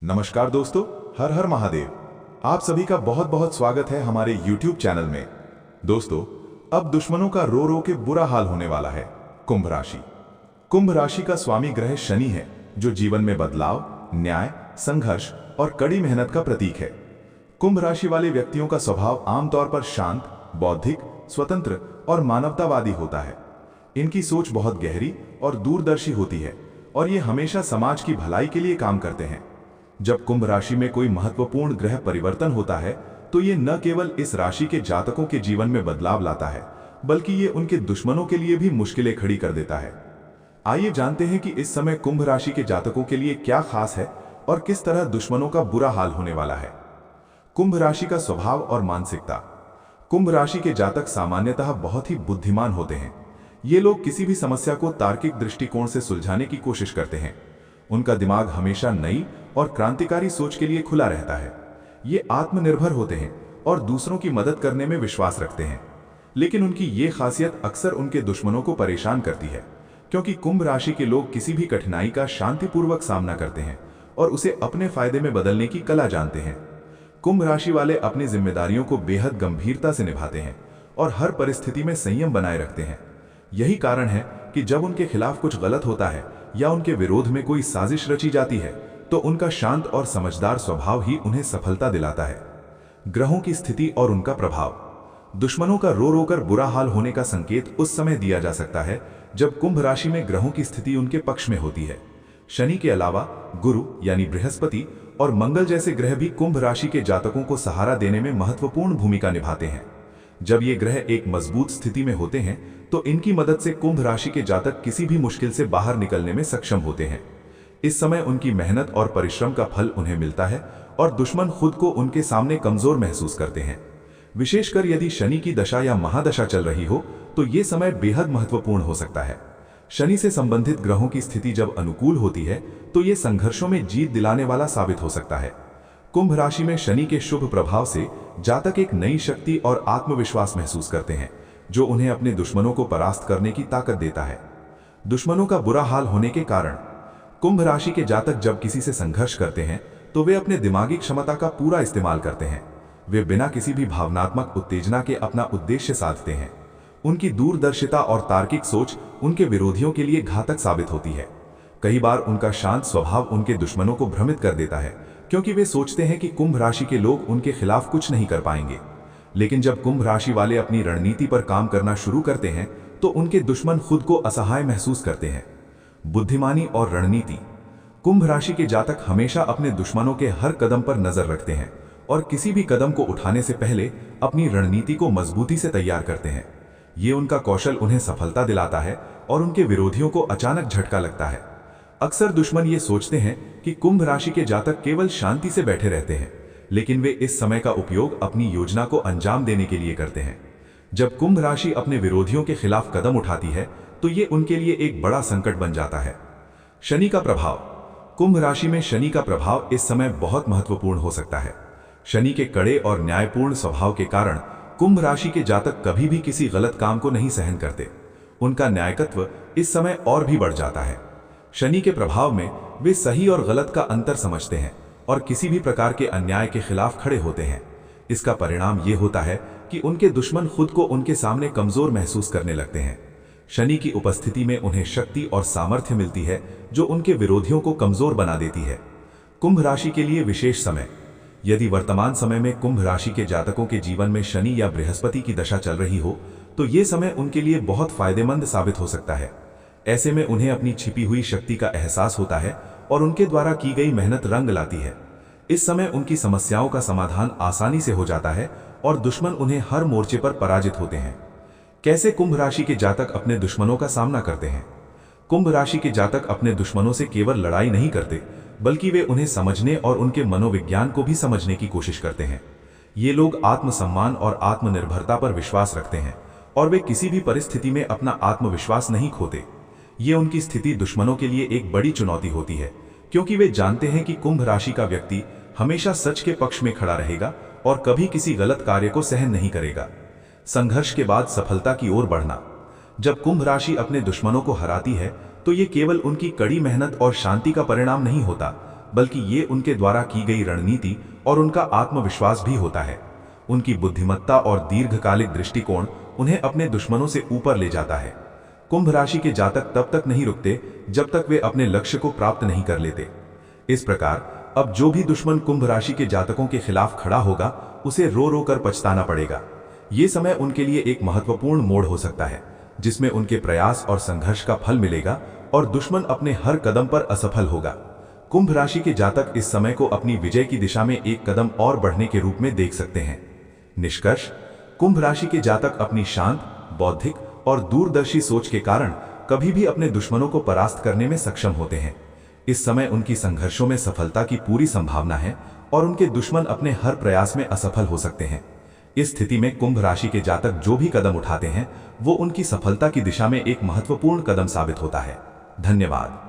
नमस्कार दोस्तों, हर हर महादेव। आप सभी का बहुत बहुत स्वागत है हमारे YouTube चैनल में। दोस्तों, अब दुश्मनों का रो रो के बुरा हाल होने वाला है। कुंभ राशि। कुंभ राशि का स्वामी ग्रह शनि है, जो जीवन में बदलाव, न्याय, संघर्ष और कड़ी मेहनत का प्रतीक है। कुंभ राशि वाले व्यक्तियों का स्वभाव आमतौर पर शांत, बौद्धिक, स्वतंत्र और मानवतावादी होता है। इनकी सोच बहुत गहरी और दूरदर्शी होती है और ये हमेशा समाज की भलाई के लिए काम करते हैं। जब कुंभ राशि में कोई महत्वपूर्ण ग्रह परिवर्तन होता है तो ये न केवल इस राशि के जातकों के जीवन में बदलाव लाता है, बल्कि ये उनके दुश्मनों के लिए भी मुश्किलें खड़ी कर देता है। आइए जानते हैं कि इस समय कुंभ राशि के जातकों के लिए क्या खास है और किस तरह दुश्मनों का बुरा हाल होने वाला है। कुंभ राशि का स्वभाव और मानसिकता। कुंभ राशि के जातक सामान्यतः बहुत ही बुद्धिमान होते हैं। ये लोग किसी भी समस्या को तार्किक दृष्टिकोण से सुलझाने की कोशिश करते हैं। उनका दिमाग हमेशा नई और क्रांतिकारी सोच के लिए खुला रहता है। ये आत्मनिर्भर होते हैं और दूसरों की मदद करने में विश्वास रखते हैं। लेकिन उनकी ये खासियत अक्सर उनके दुश्मनों को परेशान करती है, क्योंकि कुंभ राशि के लोग किसी भी कठिनाई का शांतिपूर्वक सामना करते हैं और उसे अपने फायदे में बदलने की कला जानते हैं। कुंभ राशि वाले अपनी जिम्मेदारियों को बेहद गंभीरता से निभाते हैं और हर परिस्थिति में संयम बनाए रखते हैं। यही कारण है कि जब उनके खिलाफ कुछ गलत होता है या उनके विरोध में कोई साजिश रची जाती है तो उनका शांत और समझदार स्वभाव ही उन्हें सफलता दिलाता है। ग्रहों की स्थिति और उनका प्रभाव। दुश्मनों का रो रो कर बुरा हाल होने का संकेत उस समय दिया जा सकता है जब कुंभ राशि में ग्रहों की स्थिति उनके पक्ष में होती है। शनि के अलावा गुरु यानी बृहस्पति और मंगल जैसे ग्रह भी कुंभ राशि के जातकों को सहारा देने में महत्वपूर्ण भूमिका निभाते हैं। जब ये ग्रह एक मजबूत स्थिति में होते हैं तो इनकी मदद से कुंभ राशि के जातक किसी भी मुश्किल से बाहर निकलने में सक्षम होते हैं। इस समय उनकी मेहनत और परिश्रम का फल उन्हें मिलता है और दुश्मन खुद को उनके सामने कमजोर महसूस करते हैं। विशेषकर यदि शनि की दशा या महादशा चल रही हो तो ये समय बेहद महत्वपूर्ण हो सकता है। शनि से संबंधित ग्रहों की स्थिति जब अनुकूल होती है तो ये संघर्षों में जीत दिलाने वाला साबित हो सकता है। कुंभ राशि में शनि के शुभ प्रभाव से जातक एक नई शक्ति और आत्मविश्वास महसूस करते हैं, जो उन्हें अपने दुश्मनों को परास्त करने की ताकत देता है। दुश्मनों का बुरा हाल होने के कारण। कुंभ राशि के जातक जब किसी से संघर्ष करते हैं तो वे अपने दिमागी क्षमता का पूरा इस्तेमाल करते हैं। वे बिना किसी भी भावनात्मक उत्तेजना के अपना उद्देश्य साधते हैं। उनकी दूरदर्शिता और तार्किक सोच उनके विरोधियों के लिए घातक साबित होती है। कई बार उनका शांत स्वभाव उनके दुश्मनों को भ्रमित कर देता है, क्योंकि वे सोचते हैं कि कुंभ राशि के लोग उनके खिलाफ कुछ नहीं कर पाएंगे। लेकिन जब कुंभ राशि वाले अपनी रणनीति पर काम करना शुरू करते हैं तो उनके दुश्मन खुद को असहाय महसूस करते हैं। बुद्धिमानी और रणनीति। कुंभ राशि के जातक हमेशा अपने दुश्मनों के हर कदम पर नजर रखते हैं और किसी भी कदम को उठाने से पहले अपनी रणनीति को मजबूती से तैयार करते हैं। ये उनका कौशल उन्हें सफलता दिलाता है और उनके विरोधियों को अचानक झटका लगता है। अक्सर दुश्मन ये सोचते हैं कि कुंभ राशि के जातक केवल शांति से बैठे रहते हैं, लेकिन वे इस समय का उपयोग अपनी योजना को अंजाम देने के लिए करते हैं। जब कुंभ राशि अपने विरोधियों के खिलाफ कदम उठाती है तो ये उनके लिए एक बड़ा संकट बन जाता है। शनि का प्रभाव। कुंभ राशि में शनि का प्रभाव इस समय बहुत महत्वपूर्ण हो सकता है। शनि के कड़े और न्यायपूर्ण स्वभाव के कारण कुंभ राशि के जातक कभी भी किसी गलत काम को नहीं सहन करते। उनका न्यायकत्व इस समय और भी बढ़ जाता है। शनि के प्रभाव में वे सही और गलत का अंतर समझते हैं और किसी भी प्रकार के अन्याय के खिलाफ खड़े होते हैं। इसका परिणाम ये होता है कि उनके दुश्मन खुद को उनके सामने कमजोर महसूस करने लगते हैं। शनि की उपस्थिति में उन्हें शक्ति और सामर्थ्य मिलती है जो उनके विरोधियों को कमजोर बना देती है। कुंभ राशि के लिए विशेष समय। यदि वर्तमान समय में कुंभ राशि के जातकों के जीवन में शनि या बृहस्पति की दशा चल रही हो तो ये समय उनके लिए बहुत फायदेमंद साबित हो सकता है। ऐसे में उन्हें अपनी छिपी हुई शक्ति का एहसास होता है और उनके द्वारा की गई मेहनत रंग लाती है। इस समय उनकी समस्याओं का समाधान आसानी से हो जाता है और दुश्मन उन्हें हर मोर्चे पर पराजित होते हैं। कैसे कुंभ राशि के जातक अपने दुश्मनों का सामना करते हैं। कुंभ राशि के जातक अपने दुश्मनों से केवल लड़ाई नहीं करते, बल्कि वे उन्हें समझने और उनके मनोविज्ञान को भी समझने की कोशिश करते हैं। ये लोग आत्मसम्मान और आत्मनिर्भरता पर विश्वास रखते हैं और वे किसी भी परिस्थिति में अपना आत्मविश्वास नहीं खोते। ये उनकी स्थिति दुश्मनों के लिए एक बड़ी चुनौती होती है, क्योंकि वे जानते हैं कि कुंभ राशि का व्यक्ति हमेशा सच के पक्ष में खड़ा रहेगा और कभी किसी गलत कार्य को सहन नहीं करेगा। संघर्ष के बाद सफलता की ओर बढ़ना। जब कुंभ राशि अपने दुश्मनों को हराती है तो ये केवल उनकी कड़ी मेहनत और शांति का परिणाम नहीं होता, बल्कि ये उनके द्वारा की गई रणनीति और उनका आत्मविश्वास भी होता है। उनकी बुद्धिमत्ता और दीर्घकालिक दृष्टिकोण उन्हें अपने दुश्मनों से ऊपर ले जाता है। कुंभ राशि के जातक तब तक नहीं रुकते जब तक वे अपने लक्ष्य को प्राप्त नहीं कर लेते। इस प्रकार अब जो भी दुश्मन कुंभ राशि के जातकों के खिलाफ खड़ा होगा, उसे रो रो कर पछताना पड़ेगा। ये समय उनके लिए एक महत्वपूर्ण मोड़ हो सकता है, जिसमें उनके प्रयास और संघर्ष का फल मिलेगा और दुश्मन अपने हर कदम पर असफल होगा। कुंभ राशि के जातक इस समय को अपनी विजय की दिशा में एक कदम और बढ़ने के रूप में देख सकते हैं। निष्कर्ष, कुंभ राशि के जातक अपनी शांत, बौद्धिक और दूरदर्शी सोच के कारण कभी भी अपने दुश्मनों को परास्त करने में सक्षम होते हैं। इस समय उनकी संघर्षों में सफलता की पूरी संभावना है और उनके दुश्मन अपने हर प्रयास में असफल हो सकते हैं। इस स्थिति में कुंभ राशि के जातक जो भी कदम उठाते हैं, वो उनकी सफलता की दिशा में एक महत्वपूर्ण कदम साबित होता है। धन्यवाद।